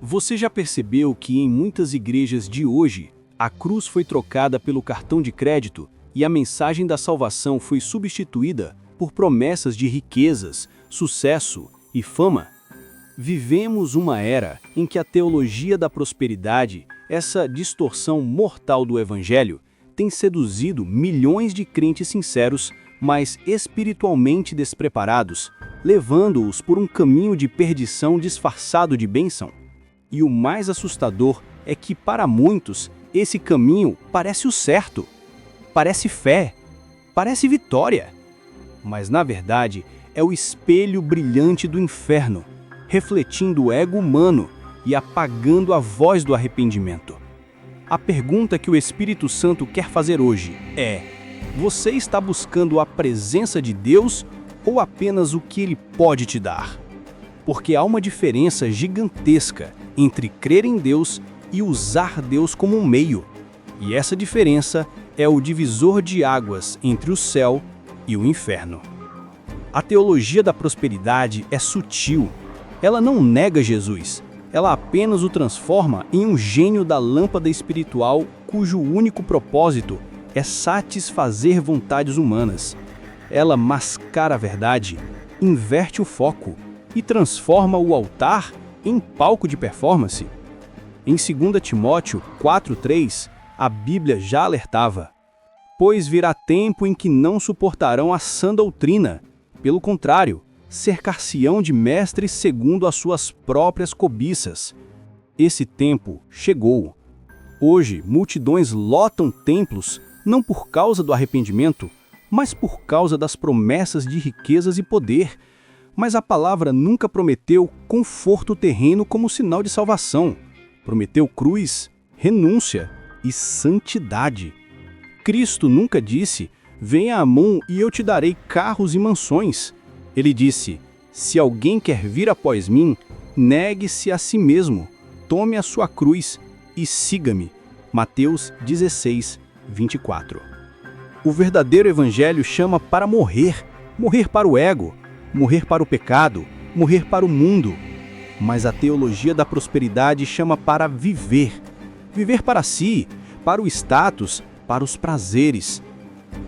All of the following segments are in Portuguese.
Você já percebeu que em muitas igrejas de hoje, a cruz foi trocada pelo cartão de crédito e a mensagem da salvação foi substituída por promessas de riquezas, sucesso e fama? Vivemos uma era em que a teologia da prosperidade, essa distorção mortal do evangelho, tem seduzido milhões de crentes sinceros, mas espiritualmente despreparados, levando-os por um caminho de perdição disfarçado de bênção. E o mais assustador é que, para muitos, esse caminho parece o certo, parece fé, parece vitória. Mas, na verdade, é o espelho brilhante do inferno, refletindo o ego humano e apagando a voz do arrependimento. A pergunta que o Espírito Santo quer fazer hoje é: você está buscando a presença de Deus ou apenas o que Ele pode te dar? Porque há uma diferença gigantesca entre crer em Deus e usar Deus como um meio. E essa diferença é o divisor de águas entre o céu e o inferno. A teologia da prosperidade é sutil. Ela não nega Jesus. Ela apenas o transforma em um gênio da lâmpada espiritual cujo único propósito é satisfazer vontades humanas. Ela mascara a verdade, inverte o foco e transforma o altar em palco de performance. Em 2 Timóteo 4:3, a Bíblia já alertava: pois virá tempo em que não suportarão a sã doutrina. Pelo contrário, cercar-se-ão de mestres segundo as suas próprias cobiças. Esse tempo chegou. Hoje, multidões lotam templos não por causa do arrependimento, mas por causa das promessas de riquezas e poder. Mas a palavra nunca prometeu conforto terreno como sinal de salvação. Prometeu cruz, renúncia e santidade. Cristo nunca disse: venha a mim e eu te darei carros e mansões. Ele disse: se alguém quer vir após mim, negue-se a si mesmo, tome a sua cruz e siga-me. Mateus 16:24. O verdadeiro evangelho chama para morrer, morrer para o ego, morrer para o pecado, morrer para o mundo. Mas a teologia da prosperidade chama para viver, viver para si, para o status, para os prazeres.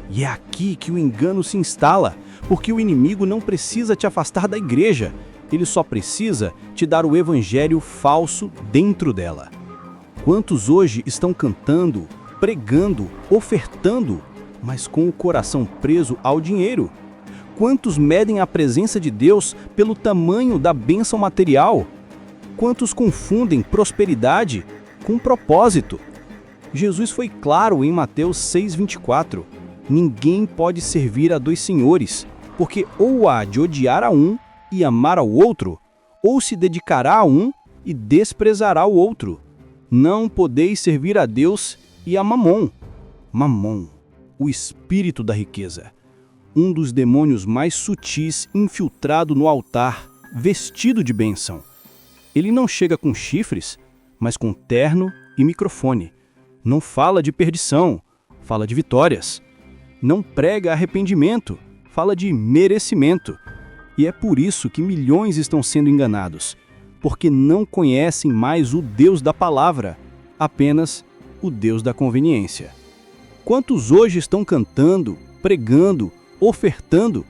E é aqui que o engano se instala, porque o inimigo não precisa te afastar da igreja, ele só precisa te dar o evangelho falso dentro dela. Quantos hoje estão cantando, pregando, ofertando, mas com o coração preso ao dinheiro? Quantos medem a presença de Deus pelo tamanho da bênção material? Quantos confundem prosperidade com propósito? Jesus foi claro em Mateus 6:24. Ninguém pode servir a dois senhores, porque ou há de odiar a um e amar ao outro, ou se dedicará a um e desprezará o outro. Não podeis servir a Deus e a Mamon. Mamon, o espírito da riqueza. Um dos demônios mais sutis infiltrado no altar, vestido de bênção. Ele não chega com chifres, mas com terno e microfone. Não fala de perdição, fala de vitórias. Não prega arrependimento, fala de merecimento. E é por isso que milhões estão sendo enganados, porque não conhecem mais o Deus da palavra, apenas o Deus da conveniência. Quantos hoje estão cantando, pregando, ofertando,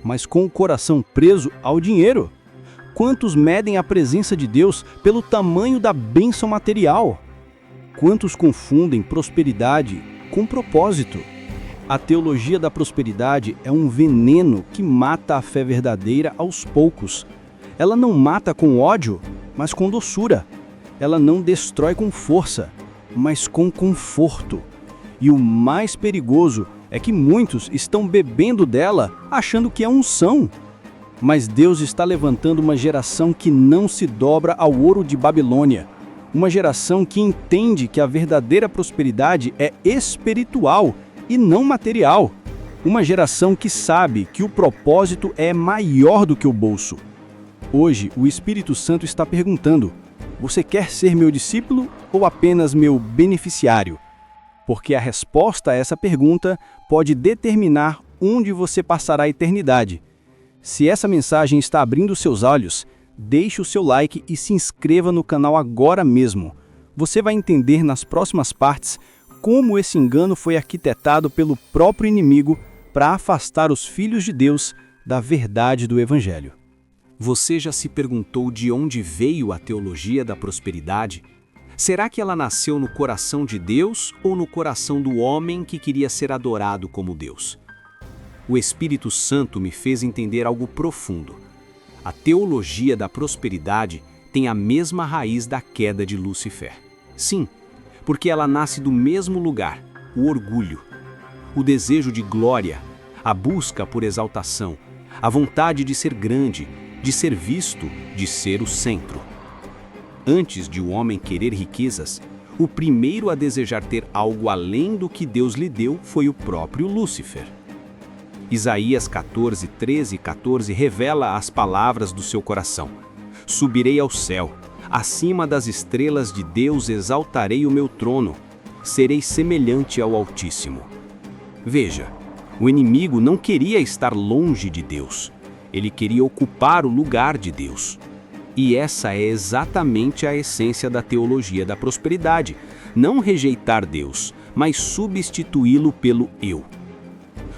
mas com o coração preso ao dinheiro? Quantos medem a presença de Deus pelo tamanho da bênção material? Quantos confundem prosperidade com propósito? A teologia da prosperidade é um veneno que mata a fé verdadeira aos poucos. Ela não mata com ódio, mas com doçura. Ela não destrói com força, mas com conforto. E o mais perigoso é que muitos estão bebendo dela achando que é unção. Mas Deus está levantando uma geração que não se dobra ao ouro de Babilônia. Uma geração que entende que a verdadeira prosperidade é espiritual e não material. Uma geração que sabe que o propósito é maior do que o bolso. Hoje, o Espírito Santo está perguntando: você quer ser meu discípulo ou apenas meu beneficiário? Porque a resposta a essa pergunta pode determinar onde você passará a eternidade. Se essa mensagem está abrindo seus olhos, Deixe o seu like e se inscreva no canal agora mesmo. Você vai entender nas próximas partes como esse engano foi arquitetado pelo próprio inimigo para afastar os filhos de Deus da verdade do Evangelho. Você já se perguntou de onde veio a teologia da prosperidade? Será que ela nasceu no coração de Deus ou no coração do homem que queria ser adorado como Deus? O Espírito Santo me fez entender algo profundo. A teologia da prosperidade tem a mesma raiz da queda de Lúcifer. Sim, porque ela nasce do mesmo lugar, o orgulho, o desejo de glória, a busca por exaltação, a vontade de ser grande, de ser visto, de ser o centro. Antes de o homem querer riquezas, o primeiro a desejar ter algo além do que Deus lhe deu foi o próprio Lúcifer. Isaías 14, 13 e 14 revela as palavras do seu coração. Subirei ao céu, acima das estrelas de Deus exaltarei o meu trono, serei semelhante ao Altíssimo. Veja, o inimigo não queria estar longe de Deus, ele queria ocupar o lugar de Deus. E essa é exatamente a essência da teologia da prosperidade, não rejeitar Deus, mas substituí-lo pelo eu.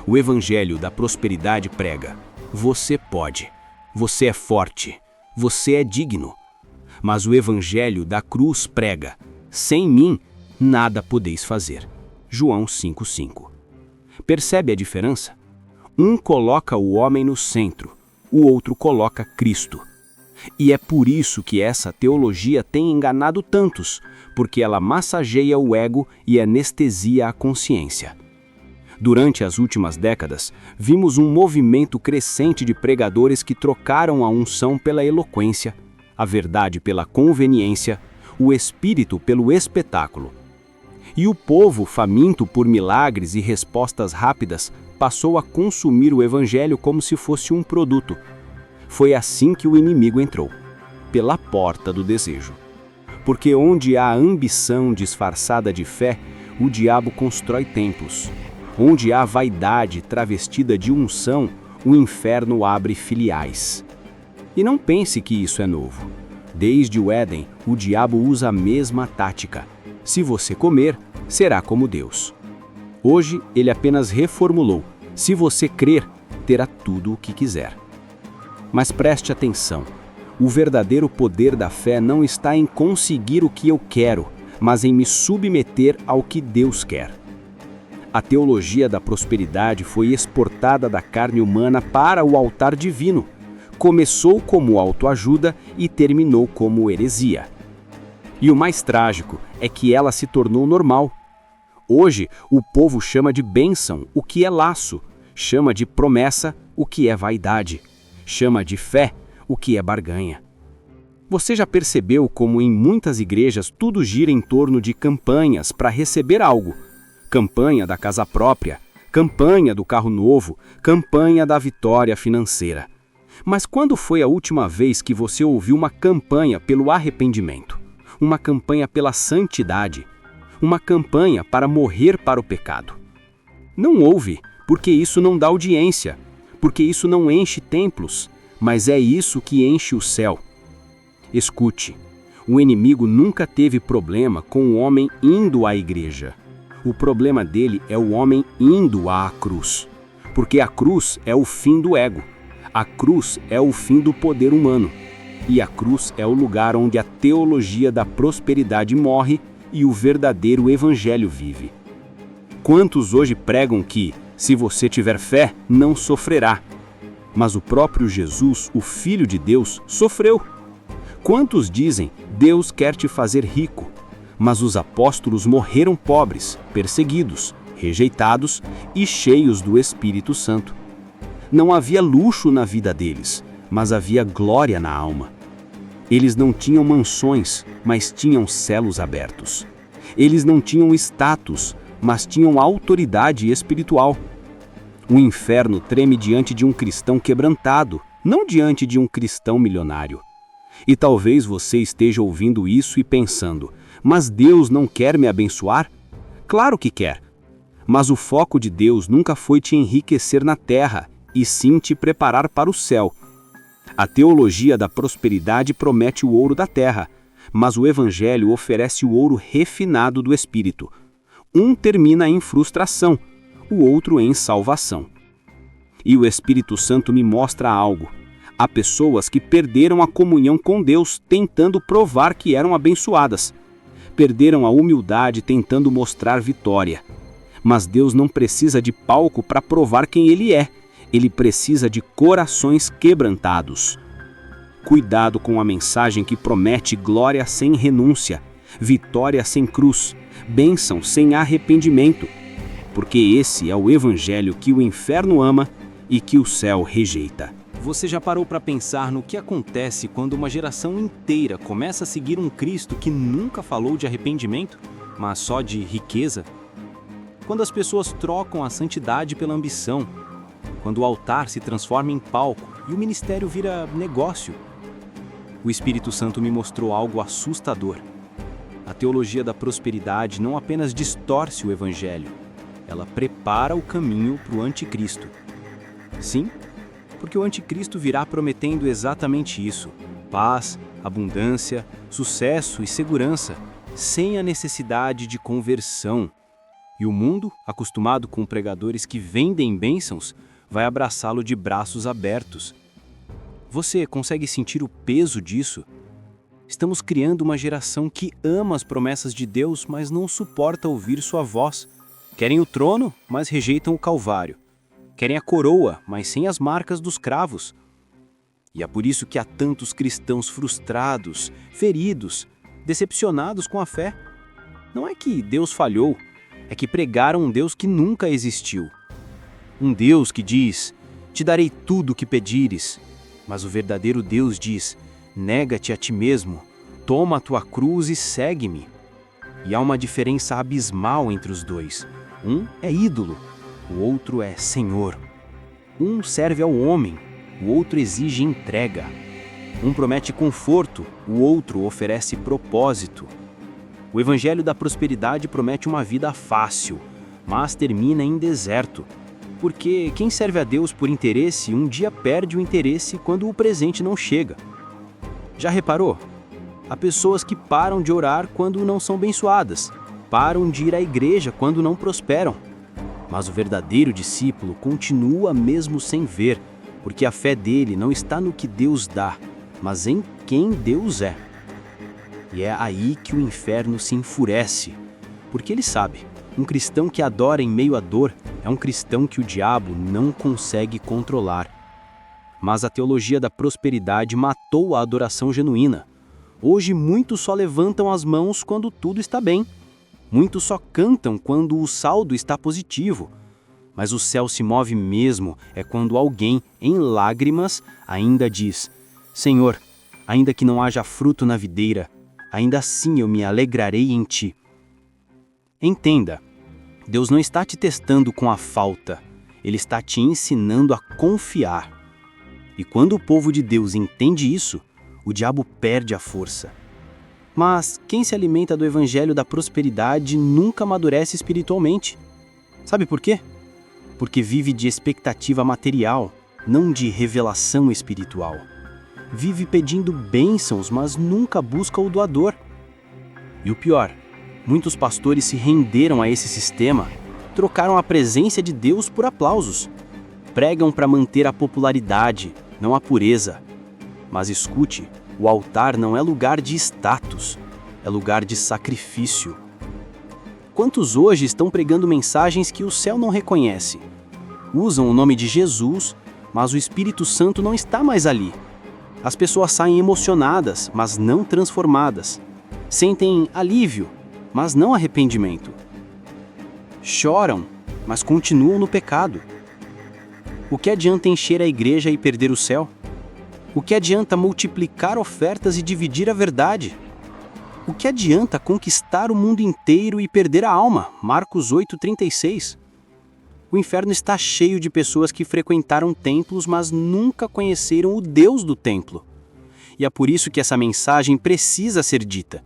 O Evangelho da prosperidade prega: você pode, você é forte, você é digno. Mas o Evangelho da cruz prega: sem mim, nada podeis fazer. João 5,5. Percebe a diferença? Um coloca o homem no centro, o outro coloca Cristo. E é por isso que essa teologia tem enganado tantos, porque ela massageia o ego e anestesia a consciência. Durante as últimas décadas, vimos um movimento crescente de pregadores que trocaram a unção pela eloquência, a verdade pela conveniência, o espírito pelo espetáculo. E o povo, faminto por milagres e respostas rápidas, passou a consumir o Evangelho como se fosse um produto. Foi assim que o inimigo entrou, pela porta do desejo. Porque onde há ambição disfarçada de fé, o diabo constrói templos. Onde há vaidade travestida de unção, o inferno abre filiais. E não pense que isso é novo. Desde o Éden, o diabo usa a mesma tática. Se você comer, será como Deus. Hoje, ele apenas reformulou. Se você crer, terá tudo o que quiser. Mas preste atenção. O verdadeiro poder da fé não está em conseguir o que eu quero, mas em me submeter ao que Deus quer. A teologia da prosperidade foi exportada da carne humana para o altar divino. Começou como autoajuda e terminou como heresia. E o mais trágico é que ela se tornou normal. Hoje, o povo chama de bênção o que é laço, chama de promessa o que é vaidade, chama de fé o que é barganha. Você já percebeu como em muitas igrejas tudo gira em torno de campanhas para receber algo? Campanha da casa própria, campanha do carro novo, campanha da vitória financeira. Mas quando foi a última vez que você ouviu uma campanha pelo arrependimento? Uma campanha pela santidade? Uma campanha para morrer para o pecado? Não houve, porque isso não dá audiência, porque isso não enche templos, mas é isso que enche o céu. Escute, o inimigo nunca teve problema com o homem indo à igreja. O problema dele é o homem indo à cruz, porque a cruz é o fim do ego, a cruz é o fim do poder humano, e a cruz é o lugar onde a teologia da prosperidade morre e o verdadeiro evangelho vive. Quantos hoje pregam que, se você tiver fé, não sofrerá? Mas o próprio Jesus, o Filho de Deus, sofreu. Quantos dizem, Deus quer te fazer rico? Mas os apóstolos morreram pobres, perseguidos, rejeitados e cheios do Espírito Santo. Não havia luxo na vida deles, mas havia glória na alma. Eles não tinham mansões, mas tinham céus abertos. Eles não tinham status, mas tinham autoridade espiritual. O inferno treme diante de um cristão quebrantado, não diante de um cristão milionário. E talvez você esteja ouvindo isso e pensando, mas Deus não quer me abençoar? Claro que quer. Mas o foco de Deus nunca foi te enriquecer na terra, e sim te preparar para o céu. A teologia da prosperidade promete o ouro da terra, mas o Evangelho oferece o ouro refinado do Espírito. Um termina em frustração, o outro em salvação. E o Espírito Santo me mostra algo. Há pessoas que perderam a comunhão com Deus tentando provar que eram abençoadas. Perderam a humildade tentando mostrar vitória. Mas Deus não precisa de palco para provar quem Ele é. Ele precisa de corações quebrantados. Cuidado com a mensagem que promete glória sem renúncia, vitória sem cruz, bênção sem arrependimento. Porque esse é o Evangelho que o inferno ama e que o céu rejeita. Você já parou para pensar no que acontece quando uma geração inteira começa a seguir um Cristo que nunca falou de arrependimento, mas só de riqueza? Quando as pessoas trocam a santidade pela ambição, quando o altar se transforma em palco e o ministério vira negócio. O Espírito Santo me mostrou algo assustador. A teologia da prosperidade não apenas distorce o Evangelho, ela prepara o caminho para o anticristo. Sim, porque o anticristo virá prometendo exatamente isso: paz, abundância, sucesso e segurança, sem a necessidade de conversão. E o mundo, acostumado com pregadores que vendem bênçãos, vai abraçá-lo de braços abertos. Você consegue sentir o peso disso? Estamos criando uma geração que ama as promessas de Deus, mas não suporta ouvir sua voz. Querem o trono, mas rejeitam o Calvário. Querem a coroa, mas sem as marcas dos cravos. E é por isso que há tantos cristãos frustrados, feridos, decepcionados com a fé. Não é que Deus falhou, é que pregaram um Deus que nunca existiu. Um Deus que diz: te darei tudo o que pedires. Mas o verdadeiro Deus diz: nega-te a ti mesmo, toma a tua cruz e segue-me. E há uma diferença abismal entre os dois. Um é ídolo, o outro é Senhor. Um serve ao homem, o outro exige entrega. Um promete conforto, o outro oferece propósito. O Evangelho da prosperidade promete uma vida fácil, mas termina em deserto. Porque quem serve a Deus por interesse, um dia perde o interesse quando o presente não chega. Já reparou? Há pessoas que param de orar quando não são abençoadas, param de ir à igreja quando não prosperam. Mas o verdadeiro discípulo continua mesmo sem ver, porque a fé dele não está no que Deus dá, mas em quem Deus é. E é aí que o inferno se enfurece, porque ele sabe, um cristão que adora em meio à dor é um cristão que o diabo não consegue controlar. Mas a teologia da prosperidade matou a adoração genuína. Hoje muitos só levantam as mãos quando tudo está bem. Muitos só cantam quando o saldo está positivo. Mas o céu se move mesmo é quando alguém, em lágrimas, ainda diz: Senhor, ainda que não haja fruto na videira, ainda assim eu me alegrarei em ti. Entenda, Deus não está te testando com a falta, Ele está te ensinando a confiar. E quando o povo de Deus entende isso, o diabo perde a força. Mas quem se alimenta do evangelho da prosperidade nunca amadurece espiritualmente. Sabe por quê? Porque vive de expectativa material, não de revelação espiritual. Vive pedindo bênçãos, mas nunca busca o doador. E o pior, muitos pastores se renderam a esse sistema, trocaram a presença de Deus por aplausos. Pregam para manter a popularidade, não a pureza. Mas escute, o altar não é lugar de status, é lugar de sacrifício. Quantos hoje estão pregando mensagens que o céu não reconhece? Usam o nome de Jesus, mas o Espírito Santo não está mais ali. As pessoas saem emocionadas, mas não transformadas. Sentem alívio, mas não arrependimento. Choram, mas continuam no pecado. O que adianta encher a igreja e perder o céu? O que adianta multiplicar ofertas e dividir a verdade? O que adianta conquistar o mundo inteiro e perder a alma? Marcos 8,36. O inferno está cheio de pessoas que frequentaram templos, mas nunca conheceram o Deus do templo. E é por isso que essa mensagem precisa ser dita,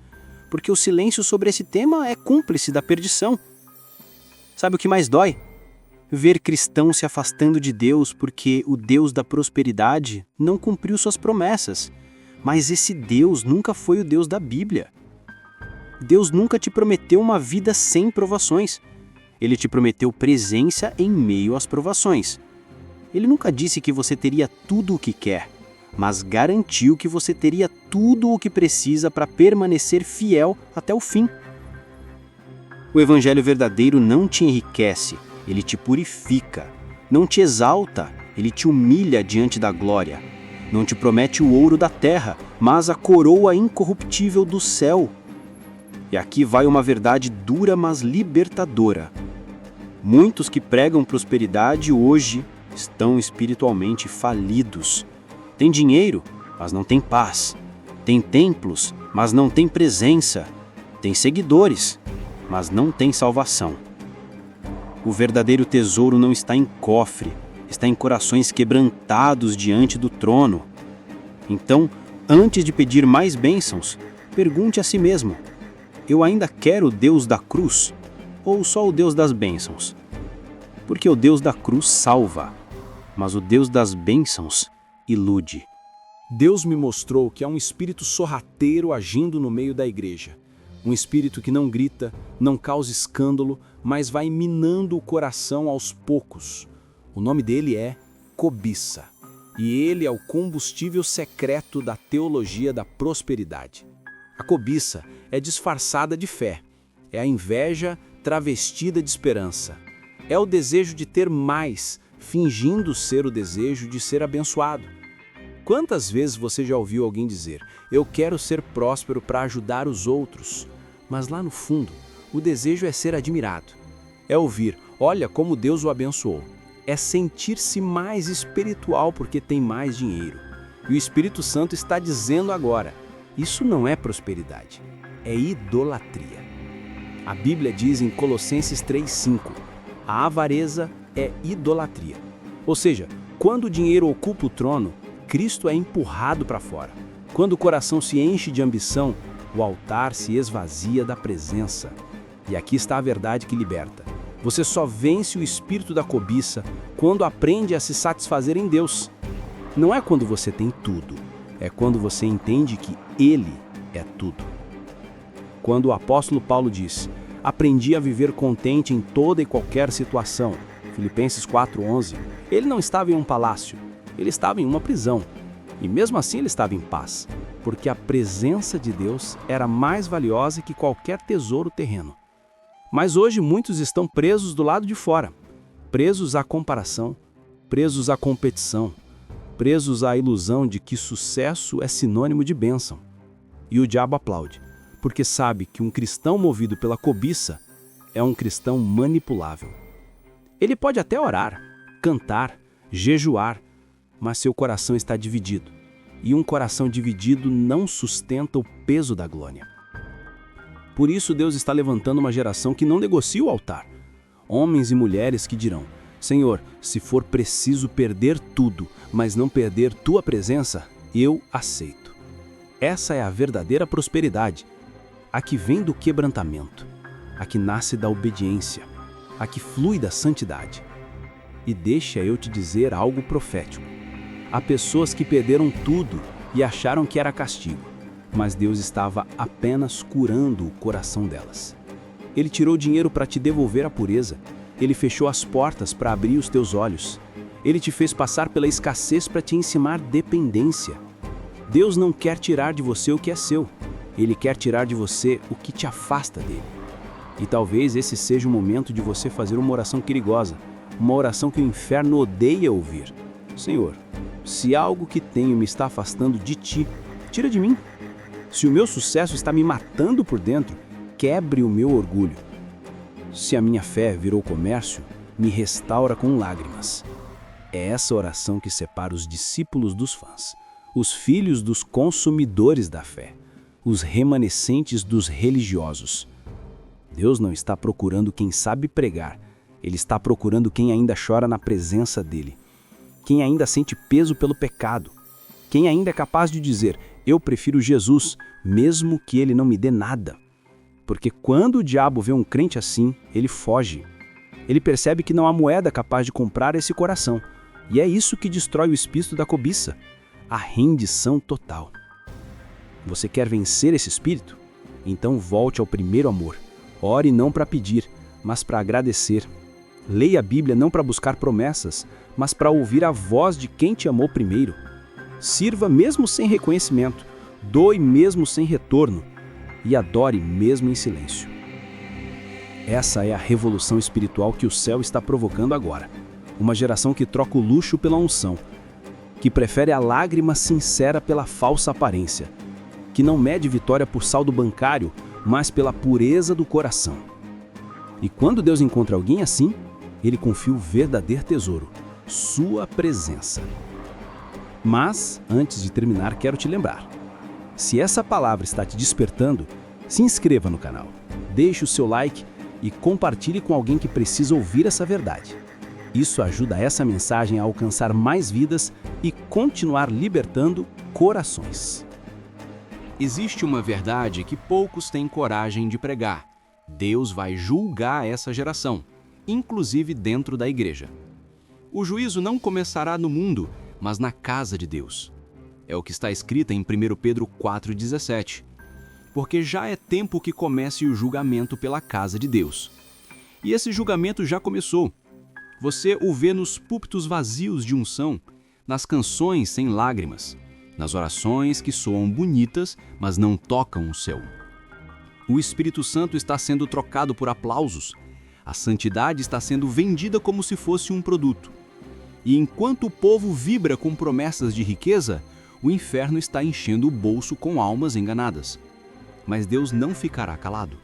porque o silêncio sobre esse tema é cúmplice da perdição. Sabe o que mais dói? ver cristãos se afastando de Deus porque o Deus da prosperidade não cumpriu suas promessas. Mas esse Deus nunca foi o Deus da Bíblia. Deus nunca te prometeu uma vida sem provações. Ele te prometeu presença em meio às provações. Ele nunca disse que você teria tudo o que quer, mas garantiu que você teria tudo o que precisa para permanecer fiel até o fim. O Evangelho verdadeiro não te enriquece, ele te purifica. Não te exalta, ele te humilha diante da glória. Não te promete o ouro da terra, mas a coroa incorruptível do céu. E aqui vai uma verdade dura, mas libertadora. Muitos que pregam prosperidade hoje estão espiritualmente falidos. Tem dinheiro, mas não tem paz. Tem templos, mas não tem presença. Tem seguidores, mas não tem salvação. O verdadeiro tesouro não está em cofre, está em corações quebrantados diante do trono. Então, antes de pedir mais bênçãos, pergunte a si mesmo: eu ainda quero o Deus da cruz ou só o Deus das bênçãos? Porque o Deus da cruz salva, mas o Deus das bênçãos ilude. Deus me mostrou que há um espírito sorrateiro agindo no meio da igreja. Um espírito que não grita, não causa escândalo, mas vai minando o coração aos poucos. O nome dele é cobiça. E ele é o combustível secreto da teologia da prosperidade. A cobiça é disfarçada de fé. É a inveja travestida de esperança. É o desejo de ter mais, fingindo ser o desejo de ser abençoado. Quantas vezes você já ouviu alguém dizer: eu quero ser próspero para ajudar os outros? Mas lá no fundo, o desejo é ser admirado. É ouvir: olha como Deus o abençoou. É sentir-se mais espiritual porque tem mais dinheiro. E o Espírito Santo está dizendo agora: isso não é prosperidade, é idolatria. A Bíblia diz em Colossenses 3,5: a avareza é idolatria. Ou seja, quando o dinheiro ocupa o trono, Cristo é empurrado para fora. Quando o coração se enche de ambição, o altar se esvazia da presença. E aqui está a verdade que liberta. Você só vence o espírito da cobiça quando aprende a se satisfazer em Deus. Não é quando você tem tudo, é quando você entende que Ele é tudo. Quando o apóstolo Paulo diz: aprendi a viver contente em toda e qualquer situação, Filipenses 4,11, ele não estava em um palácio, ele estava em uma prisão. E mesmo assim ele estava em paz, porque a presença de Deus era mais valiosa que qualquer tesouro terreno. Mas hoje muitos estão presos do lado de fora, presos à comparação, presos à competição, presos à ilusão de que sucesso é sinônimo de bênção. E o diabo aplaude, porque sabe que um cristão movido pela cobiça é um cristão manipulável. Ele pode até orar, cantar, jejuar, mas seu coração está dividido, e um coração dividido não sustenta o peso da glória. Por isso Deus está levantando uma geração que não negocia o altar. Homens e mulheres que dirão: Senhor, se for preciso perder tudo, mas não perder Tua presença, eu aceito. Essa é a verdadeira prosperidade, a que vem do quebrantamento, a que nasce da obediência, a que flui da santidade. E deixa eu te dizer algo profético. Há pessoas que perderam tudo e acharam que era castigo, mas Deus estava apenas curando o coração delas. Ele tirou dinheiro para te devolver a pureza. Ele fechou as portas para abrir os teus olhos. Ele te fez passar pela escassez para te ensinar dependência. Deus não quer tirar de você o que é seu. Ele quer tirar de você o que te afasta dele. E talvez esse seja o momento de você fazer uma oração perigosa, uma oração que o inferno odeia ouvir. Senhor, se algo que tenho me está afastando de Ti, tira de mim. Se o meu sucesso está me matando por dentro, quebre o meu orgulho. Se a minha fé virou comércio, me restaura com lágrimas. É essa oração que separa os discípulos dos fãs, os filhos dos consumidores da fé, os remanescentes dos religiosos. Deus não está procurando quem sabe pregar, Ele está procurando quem ainda chora na presença dEle, quem ainda sente peso pelo pecado, quem ainda é capaz de dizer: eu prefiro Jesus, mesmo que Ele não me dê nada. Porque quando o diabo vê um crente assim, ele foge. Ele percebe que não há moeda capaz de comprar esse coração. E é isso que destrói o espírito da cobiça, a rendição total. Você quer vencer esse espírito? Então volte ao primeiro amor. Ore não para pedir, mas para agradecer. Leia a Bíblia não para buscar promessas, mas para ouvir a voz de quem te amou primeiro. Sirva mesmo sem reconhecimento, doe mesmo sem retorno e adore mesmo em silêncio. Essa é a revolução espiritual que o céu está provocando agora. Uma geração que troca o luxo pela unção, que prefere a lágrima sincera pela falsa aparência, que não mede vitória por saldo bancário, mas pela pureza do coração. E quando Deus encontra alguém assim, Ele confia o verdadeiro tesouro, sua presença. Mas, antes de terminar, quero te lembrar. Se essa palavra está te despertando, se inscreva no canal, deixe o seu like e compartilhe com alguém que precisa ouvir essa verdade. Isso ajuda essa mensagem a alcançar mais vidas e continuar libertando corações. Existe uma verdade que poucos têm coragem de pregar. Deus vai julgar essa geração, inclusive dentro da igreja. O juízo não começará no mundo, mas na casa de Deus. É o que está escrito em 1 Pedro 4,17. Porque já é tempo que comece o julgamento pela casa de Deus. E esse julgamento já começou. Você o vê nos púlpitos vazios de unção, nas canções sem lágrimas, nas orações que soam bonitas, mas não tocam o céu. O Espírito Santo está sendo trocado por aplausos. A santidade está sendo vendida como se fosse um produto. E enquanto o povo vibra com promessas de riqueza, o inferno está enchendo o bolso com almas enganadas. Mas Deus não ficará calado.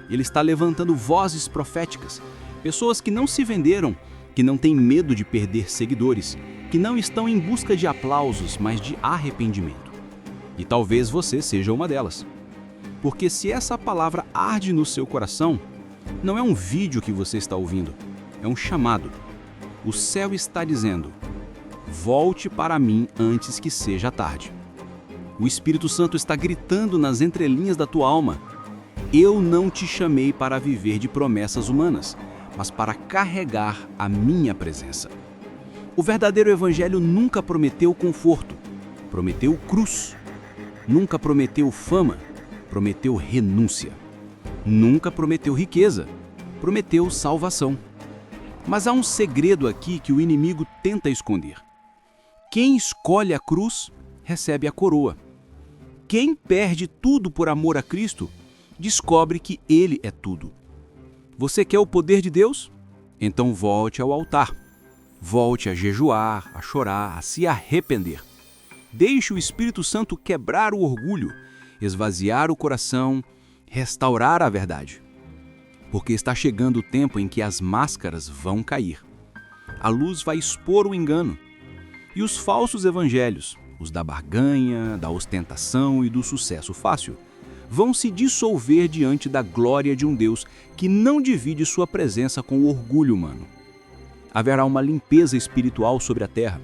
Ele está levantando vozes proféticas, pessoas que não se venderam, que não têm medo de perder seguidores, que não estão em busca de aplausos, mas de arrependimento. E talvez você seja uma delas. Porque se essa palavra arde no seu coração, não é um vídeo que você está ouvindo, é um chamado. O céu está dizendo: volte para mim antes que seja tarde. O Espírito Santo está gritando nas entrelinhas da tua alma: eu não te chamei para viver de promessas humanas, mas para carregar a minha presença. O verdadeiro evangelho nunca prometeu conforto, prometeu cruz. Nunca prometeu fama, prometeu renúncia. Nunca prometeu riqueza, prometeu salvação. Mas há um segredo aqui que o inimigo tenta esconder. Quem escolhe a cruz, recebe a coroa. Quem perde tudo por amor a Cristo, descobre que Ele é tudo. Você quer o poder de Deus? Então volte ao altar. Volte a jejuar, a chorar, a se arrepender. Deixe o Espírito Santo quebrar o orgulho, esvaziar o coração, restaurar a verdade. Porque está chegando o tempo em que as máscaras vão cair. A luz vai expor o engano. E os falsos evangelhos, os da barganha, da ostentação e do sucesso fácil, vão se dissolver diante da glória de um Deus que não divide sua presença com o orgulho humano. Haverá uma limpeza espiritual sobre a terra.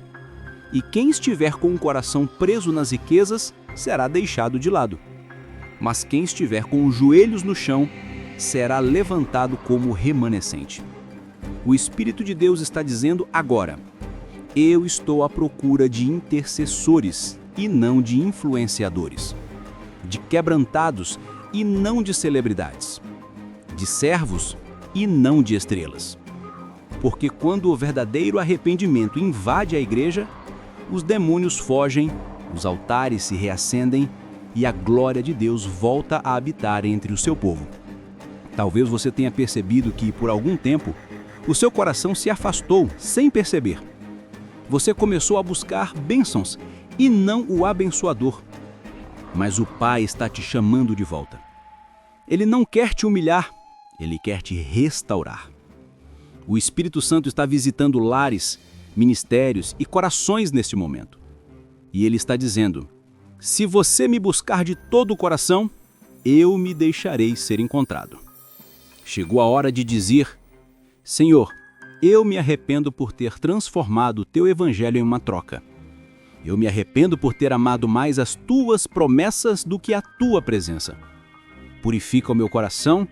E quem estiver com o coração preso nas riquezas será deixado de lado. Mas quem estiver com os joelhos no chão será levantado como remanescente. O Espírito de Deus está dizendo agora: eu estou à procura de intercessores e não de influenciadores, de quebrantados e não de celebridades, de servos e não de estrelas. Porque quando o verdadeiro arrependimento invade a igreja, os demônios fogem, os altares se reacendem e a glória de Deus volta a habitar entre o seu povo. Talvez você tenha percebido que, por algum tempo, o seu coração se afastou sem perceber. Você começou a buscar bênçãos e não o abençoador. Mas o Pai está te chamando de volta. Ele não quer te humilhar, Ele quer te restaurar. O Espírito Santo está visitando lares, ministérios e corações neste momento. E Ele está dizendo: se você me buscar de todo o coração, eu me deixarei ser encontrado. Chegou a hora de dizer: Senhor, eu me arrependo por ter transformado o teu evangelho em uma troca. Eu me arrependo por ter amado mais as tuas promessas do que a tua presença. Purifica o meu coração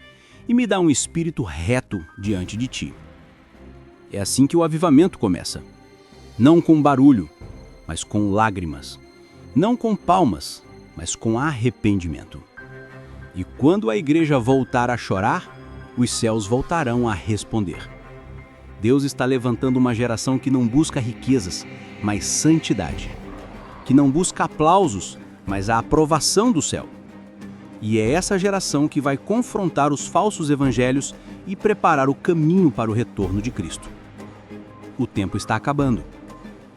e me dá um espírito reto diante de ti. É assim que o avivamento começa. Não com barulho, mas com lágrimas. Não com palmas, mas com arrependimento. E quando a igreja voltar a chorar, os céus voltarão a responder. Deus está levantando uma geração que não busca riquezas, mas santidade. Que não busca aplausos, mas a aprovação do céu. E é essa geração que vai confrontar os falsos evangelhos e preparar o caminho para o retorno de Cristo. O tempo está acabando.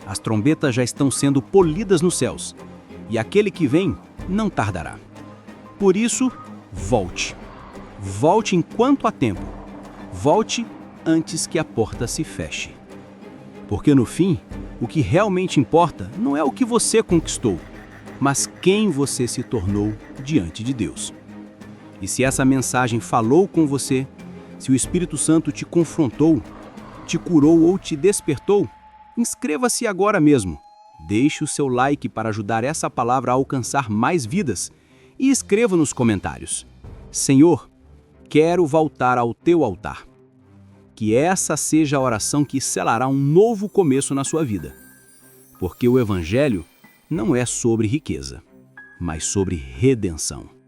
As trombetas já estão sendo polidas nos céus, e aquele que vem não tardará. Por isso, volte. Volte enquanto há tempo. Volte antes que a porta se feche. Porque no fim, o que realmente importa não é o que você conquistou, mas quem você se tornou diante de Deus. E se essa mensagem falou com você, se o Espírito Santo te confrontou, te curou ou te despertou, inscreva-se agora mesmo. Deixe o seu like para ajudar essa palavra a alcançar mais vidas e escreva nos comentários: Senhor, quero voltar ao teu altar. Que essa seja a oração que selará um novo começo na sua vida. Porque o Evangelho não é sobre riqueza, mas sobre redenção.